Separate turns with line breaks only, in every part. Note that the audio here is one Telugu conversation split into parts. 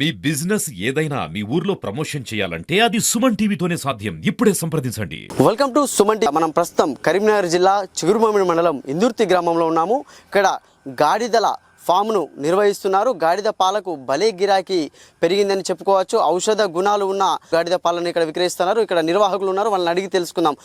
మీ బిజినెస్ ఏదైనా మీ ఊర్లో ప్రమోషన్ చేయాలంటే అది సుమన్ టీవీతోనే సాధ్యం. ఇప్పుడే సంప్రదించండి.
Welcome to Suman TV. మనం ప్రస్తుతం కరీంనగర్ జిల్లా చిగురుమామిడి మండలం ఇందుర్తి గ్రామంలో ఉన్నాము. ఇక్కడ గాడిదల ఫామ్ను నిర్వహిస్తున్నారు. గాడిద పాలకు భలే గిరాకీ పెరిగిందని చెప్పుకోవచ్చు. ఔషధ గుణాలు ఉన్న గాడిద పాలను ఇక్కడ విక్రయిస్తున్నారు. ఇక్కడ నిర్వాహకులు ఉన్నారు, వాళ్ళని అడిగి తెలుసుకుందాం.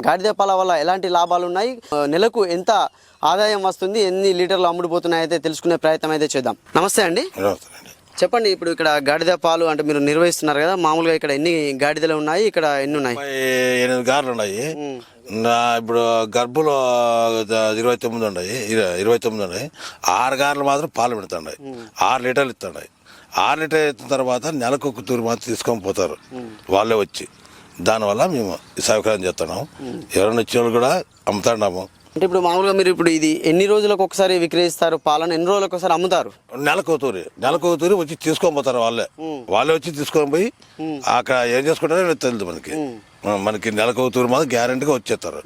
గాడిద పాల వల్ల ఎలాంటి లాభాలు ఉన్నాయి, నెలకు ఎంత ఆదాయం వస్తుంది, ఎన్ని లీటర్లు అమ్ముడుపోతున్నాయి అయితే తెలుసుకునే ప్రయత్నం అయితే చేద్దాం. నమస్తే అండి, చెప్పండి. ఇప్పుడు ఇక్కడ గాడిద పాలు అంటే మీరు నిర్వహిస్తున్నారు కదా, మామూలుగా ఇక్కడ ఎన్ని గాడిదలు ఉన్నాయి, ఇక్కడ ఎన్ని ఉన్నాయి?
8 గార్లు ఉన్నాయి. ఇప్పుడు గర్భులో 29 ఉన్నాయి. 29 ఉన్నాయి. 6 గార్లు మాత్రం పాలు పెడుతున్నాయి. 6 లీటర్లు ఇస్తున్నాయి. 6 లీటర్లు ఇచ్చిన తర్వాత నెలకు ఒక తూరు మాత్రం తీసుకొని పోతారు వాళ్ళే వచ్చి. దానివల్ల మేము సౌకర్యం చేస్తున్నాము. ఎవరైనా వచ్చిన వాళ్ళు కూడా అమ్ముతున్నాము.
అంటే ఇప్పుడు మామూలుగా మీరు ఇప్పుడు ఇది ఎన్ని రోజులకు ఒకసారి విక్రయిస్తారు పాలను, ఎన్ని రోజులకు ఒకసారి అమ్ముతారు?
నెలకు తూరి వచ్చి తీసుకొని పోతారు వాళ్ళే వచ్చి తీసుకొని పోయి అక్కడ ఏం చేసుకుంటారో తెలియదు మనకి నెలకు తూరి మాత్రం గ్యారెంటీగా వచ్చేస్తారు.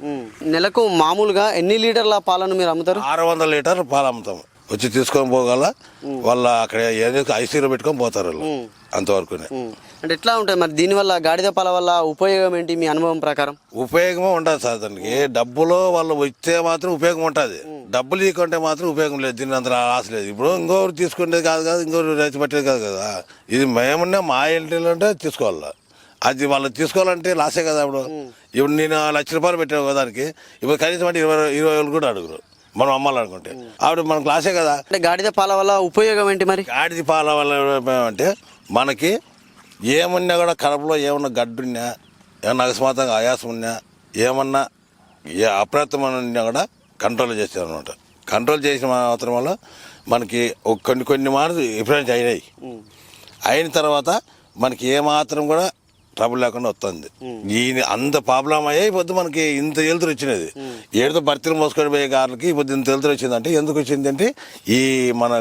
నెలకు మామూలుగా ఎన్ని లీటర్ల పాలను మీరు అమ్ముతారు?
600 లీటర్లు పాలు అమ్ముతాము. వచ్చి తీసుకొని పోగల వాళ్ళ అక్కడ ఏం చేసి ఐసీలో పెట్టుకొని పోతారు వాళ్ళు అంతవరకు.
అంటే ఎట్లా ఉంటుంది మరి దీనివల్ల గాడిద పాల వల్ల ఉపయోగం ఏంటి మీ అనుభవం ప్రకారం?
ఉపయోగమే ఉంటుంది సార్. దానికి డబ్బులో వాళ్ళు వస్తే మాత్రం ఉపయోగం ఉంటుంది. డబ్బులు ఇవ్వకుంటే మాత్రం ఉపయోగం లేదు. దీని అంత ఆశ లేదు. ఇప్పుడు ఇంకోరు తీసుకునేది కాదు, ఇంకోరు రైతు పట్టేది కాదు కదా. ఇది మేమున్నా మా ఇంటిలో అంటే తీసుకోవాలి. అది వాళ్ళు తీసుకోవాలంటే లాసే కదా. ఇప్పుడు నేను ₹1,00,000 పెట్టాను కదా దానికి. ఇప్పుడు కనీసం అంటే 20 వేలు కూడా అడుగురు మనం అమ్మాలనుకుంటే. ఆవిడ మనకు లాసే కదా.
అంటే గాడిద పాల వల్ల ఉపయోగం ఏంటి మరి?
గాడిద పాల వల్ల అంటే మనకి ఏమన్నా కూడా కడుపులో ఏమన్నా గడ్డున్నా, ఏమన్నా అకస్మాత్తుగా ఆయాసం ఉన్నా, ఏమన్నా అప్రయత్నం ఉన్నా కూడా కంట్రోల్ చేస్తారు అనమాట. కంట్రోల్ చేసిన మాత్రం వల్ల మనకి కొన్ని మార్లు ఎఫిషియెంట్ అయిన తర్వాత మనకి ఏమాత్రం కూడా ట్రబుల్ లేకుండా వస్తుంది. ఈయన అంత ప్రాబ్లం అయ్యాయి పొద్దు మనకి ఇంత వెలుతురు వచ్చినది. ఏడుతో భర్తీలు మోసుకొని పోయే గారులకి పొద్దు ఇంత వెలుతురు వచ్చిందంటే ఎందుకు వచ్చిందంటే ఈ మన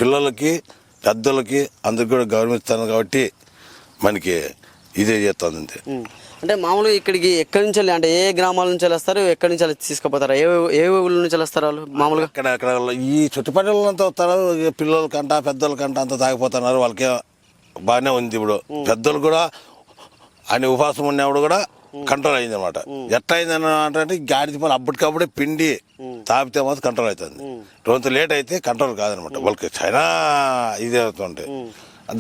పిల్లలకి పెద్దలకి అందరికి కూడా గౌరవిస్తాను కాబట్టి మనకి ఇదే చేస్తుంది అంతే.
అంటే మామూలుగా ఇక్కడికి ఎక్కడి నుంచి అంటే ఏ గ్రామాల నుంచి వస్తారు, ఎక్కడి నుంచి తీసుకుపోతారు, ఏ ఊళ్ళ నుంచి వస్తారు వాళ్ళు? మామూలుగా
అక్కడ ఈ చుట్టుపక్కలంతా వస్తారు. పిల్లలకంట పెద్దలకంట అంతా తాగిపోతున్నారు. వాళ్ళకి బాగానే ఉంది. ఇప్పుడు పెద్దలు కూడా అని ఉపవాసం ఉన్నప్పుడు కూడా కంట్రోల్ అయింది అనమాట. ఎట్లా అయింది అంటే గాడిద పాలు అప్పటికప్పుడే పిండి తాపితే మాత్రం కంట్రోల్ అవుతుంది. కొంత లేట్ అయితే కంట్రోల్ కాదనమాట. వాళ్ళకి చాలా ఇది అవుతుంటాయి.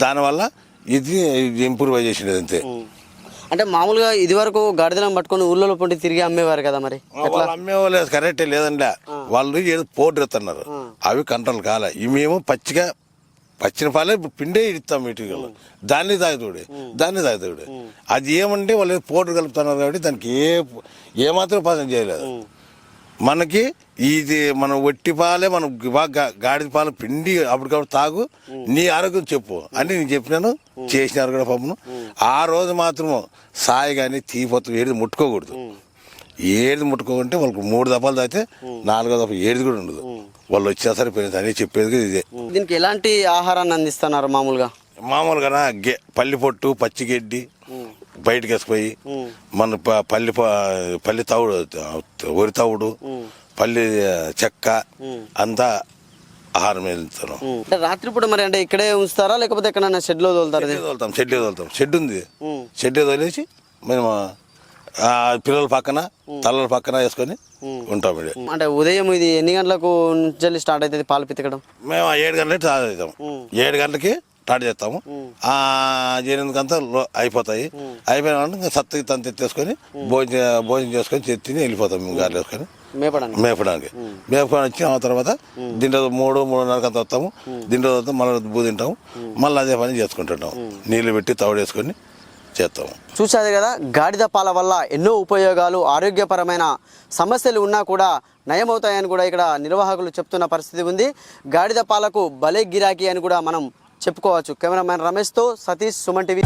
దానివల్ల ఇది ఇంప్రూవ్ చేసినది అంతే.
అంటే మామూలుగా ఇది వరకు గాడిదలను పట్టుకొని ఊళ్ళో పొండి తిరిగి అమ్మేవారు కదా, మరి
వాళ్ళు అమ్మేవాళ్ళు కరెక్టే లేదండి. వాళ్ళు ఏదో పౌడర్ ఇస్తున్నారు, అవి కంట్రోల్ కాలే. మేము పచ్చిన పాలే పిండే ఇస్తాం వీటికి. దాన్ని తాగుతాడు. అది ఏమంటే వాళ్ళు పౌడర్ కలుపుతున్నారు కాబట్టి దానికి ఏమాత్రం పాసం చేయలేదు. మనకి ఇది మనం ఒట్టి పాలే, మనం గాడిద పాలు పిండి అప్పటికప్పుడు తాగు, నీ ఆరోగ్యం చెప్పు అని నేను చెప్పినాను. చేసినారు కూడా పాపను. ఆ రోజు మాత్రము సాయి కానీ తీపొత్తు ఏది ముట్టుకోకూడదు. ఏది ముట్టుకోకుంటే వాళ్ళకి 3 దఫాలు తాగితే 4వ దఫా ఏది కూడా ఉండదు. వాళ్ళు వచ్చేసరి పోయింది అని చెప్పేది ఇదే.
దీనికి ఎలాంటి ఆహారాన్ని అందిస్తున్నారు మామూలుగా?
పల్లి పొట్టు, పచ్చిగడ్డి బయటకు వేసిపోయి మన పల్లి తవుడు, వరి తవుడు, పల్లి చెక్క అంతా ఆహారం వెళ్తాను.
రాత్రిపూట మరి అంటే ఇక్కడే ఉంచుతారా లేకపోతే ఎక్కడైనా షెడ్ లో తోలుతారు?
షెడ్ షెడ్ ఉంది. షెడ్ తోలేసి మేము పిల్లల పక్కన తల్లల పక్కన వేసుకొని ఉంటాం.
అంటే ఉదయం ఇది ఎన్ని గంటలకు నుంచి స్టార్ట్ అవుతుంది పాలు పితకడం?
మేము 7 గంటలకి స్టార్ట్ అవుతాం. 7 గంటలకి స్టార్ట్ చేస్తాము. 8 గంటలు అయిపోతాయి. అయిపోయిన సత్తకి తను తెచ్చేసుకొని భోజనం చేసుకొని తిని వెళ్ళిపోతాం. మేము గారెలు వేసుకొని మేపడానికి వచ్చి ఆ తర్వాత దీంట్లో 3-3:30 గంటలు వస్తాము. దీంట్లో మళ్ళీ బూ తింటాము. మళ్ళీ అదే పని చేసుకుంటుంటాము. నీళ్ళు పెట్టి తవుడేసుకొని చేస్తాము.
చూసారు కదా, గాడిద పాల వల్ల ఎన్నో ఉపయోగాలు, ఆరోగ్యపరమైన సమస్యలు ఉన్నా కూడా నయమవుతాయని కూడా ఇక్కడ నిర్వాహకులు చెప్తున్న పరిస్థితి ఉంది. గాడిద పాలకు భలే గిరాకీ అని కూడా మనం చెప్పుకోవచ్చు. కెమెరామ్యాన్ రమేష్తో సతీష్, సుమన్ టీవీ.